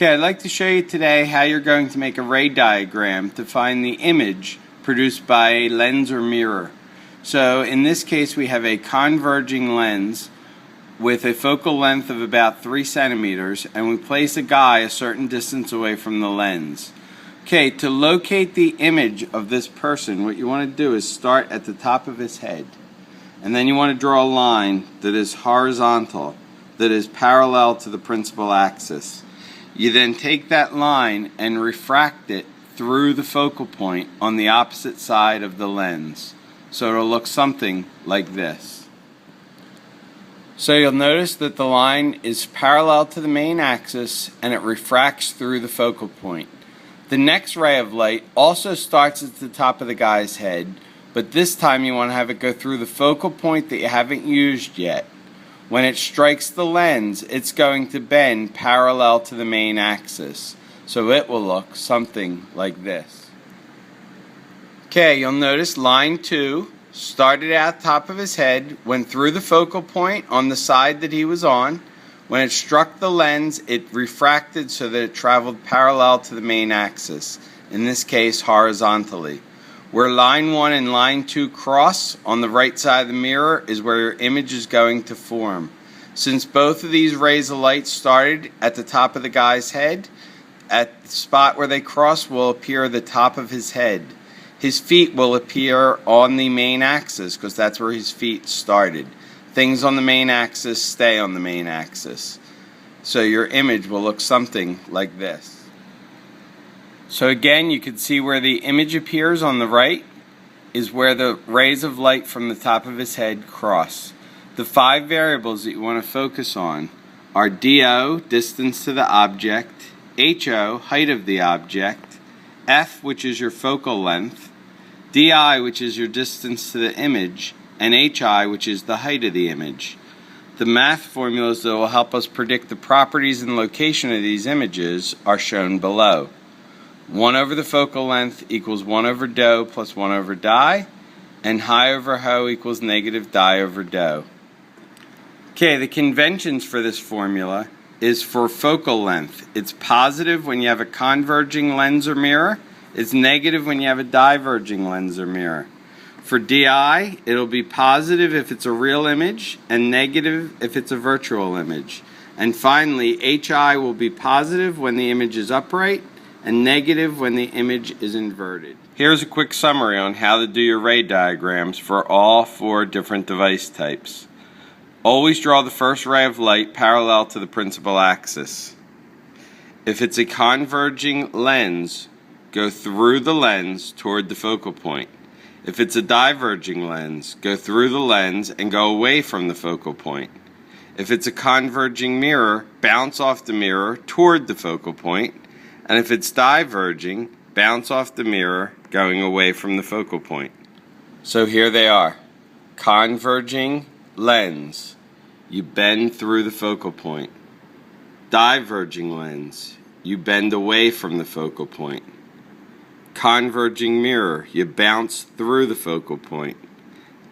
Okay, I'd like to show you today how you're going to make a ray diagram to find the image produced by a lens or mirror. So in this case we have a converging lens with a focal length of about 3 centimeters, and we place a guy a certain distance away from the lens. Okay, to locate the image of this person, what you want to do is start at the top of his head, and then you want to draw a line that is horizontal, that is parallel to the principal axis. You then take that line and refract it through the focal point on the opposite side of the lens. So it'll look something like this. So you'll notice that the line is parallel to the main axis and it refracts through the focal point. The next ray of light also starts at the top of the guy's head, but this time you want to have it go through the focal point that you haven't used yet. When it strikes the lens, it's going to bend parallel to the main axis, so it will look something like this. Okay, you'll notice line 2 started at the top of his head, went through the focal point on the side that he was on. When it struck the lens, it refracted so that it traveled parallel to the main axis, in this case horizontally. Where line 1 and line 2 cross on the right side of the mirror is where your image is going to form. Since both of these rays of light started at the top of the guy's head, at the spot where they cross will appear the top of his head. His feet will appear on the main axis because that's where his feet started. Things on the main axis stay on the main axis. So your image will look something like this. So again, you can see where the image appears on the right is where the rays of light from the top of his head cross. The 5 variables that you want to focus on are DO, distance to the object, HO, height of the object, F, which is your focal length, DI, which is your distance to the image, and HI, which is the height of the image. The math formulas that will help us predict the properties and location of these images are shown below. 1 over the focal length equals 1 over DO plus 1 over DI, and high over HO equals negative DI over DO. Okay, the conventions for this formula is for focal length. It's positive when you have a converging lens or mirror. It's negative when you have a diverging lens or mirror. For DI, it'll be positive if it's a real image and negative if it's a virtual image. And finally, HI will be positive when the image is upright and negative when the image is inverted. Here's a quick summary on how to do your ray diagrams for all 4 different device types. Always draw the first ray of light parallel to the principal axis. If it's a converging lens, go through the lens toward the focal point. If it's a diverging lens, go through the lens and go away from the focal point. If it's a converging mirror, bounce off the mirror toward the focal point. And if it's diverging, bounce off the mirror going away from the focal point. So here they are. Converging lens, you bend through the focal point. Diverging lens, you bend away from the focal point. Converging mirror, you bounce through the focal point.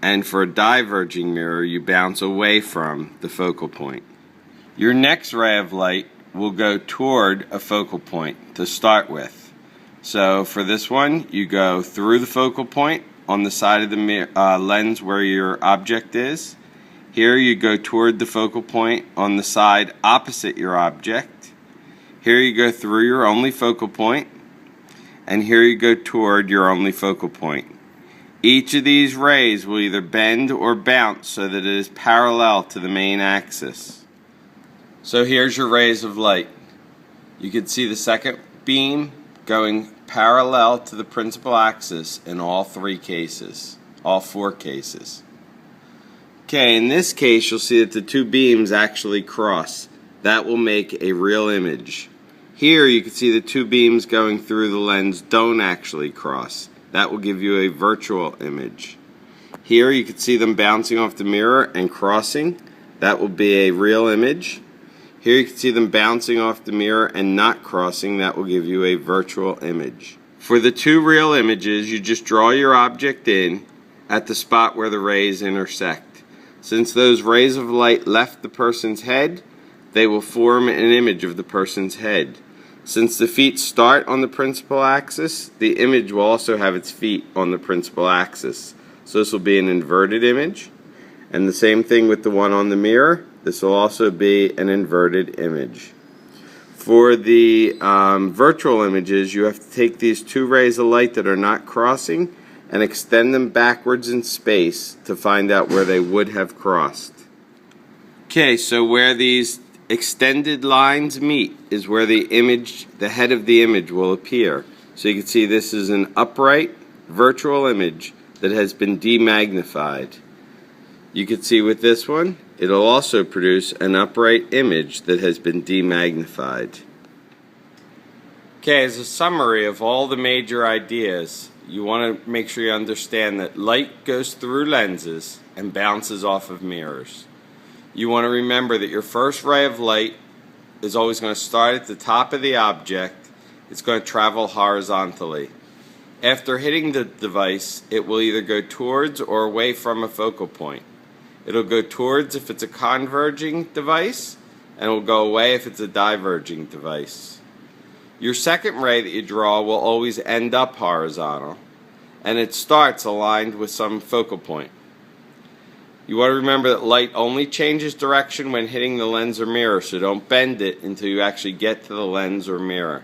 And for a diverging mirror, you bounce away from the focal point. Your next ray of light will go toward a focal point to start with. So for this one, you go through the focal point on the side of the lens where your object is. Here you go toward the focal point on the side opposite your object. Here you go through your only focal point, and here you go toward your only focal point. Each of these rays will either bend or bounce so that it is parallel to the main axis. So here's your rays of light. You can see the second beam going parallel to the principal axis in all 4 cases. Okay, in this case you'll see that the 2 beams actually cross. That will make a real image. Here you can see the 2 beams going through the lens don't actually cross. That will give you a virtual image. Here you can see them bouncing off the mirror and crossing. That will be a real image. Here you can see them bouncing off the mirror and not crossing. That will give you a virtual image. For the 2 real images, you just draw your object in at the spot where the rays intersect. Since those rays of light left the person's head, they will form an image of the person's head. Since the feet start on the principal axis, the image will also have its feet on the principal axis. So this will be an inverted image. And the same thing with the one on the mirror. This will also be an inverted image. For the virtual images, you have to take these two rays of light that are not crossing and extend them backwards in space to find out where they would have crossed. Okay, so where these extended lines meet is where the head of the image will appear. So you can see this is an upright virtual image that has been demagnified. You can see with this one, it'll also produce an upright image that has been demagnified. Okay, as a summary of all the major ideas, you want to make sure you understand that light goes through lenses and bounces off of mirrors. You want to remember that your first ray of light is always going to start at the top of the object. It's going to travel horizontally. After hitting the device, it will either go towards or away from a focal point. It'll go towards if it's a converging device, and it will go away if it's a diverging device. Your second ray that you draw will always end up horizontal, and it starts aligned with some focal point. You want to remember that light only changes direction when hitting the lens or mirror, so don't bend it until you actually get to the lens or mirror.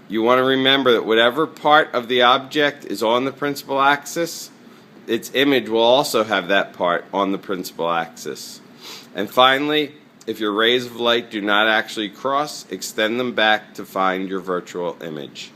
You want to remember that whatever part of the object is on the principal axis, its image will also have that part on the principal axis. And finally, if your rays of light do not actually cross, extend them back to find your virtual image.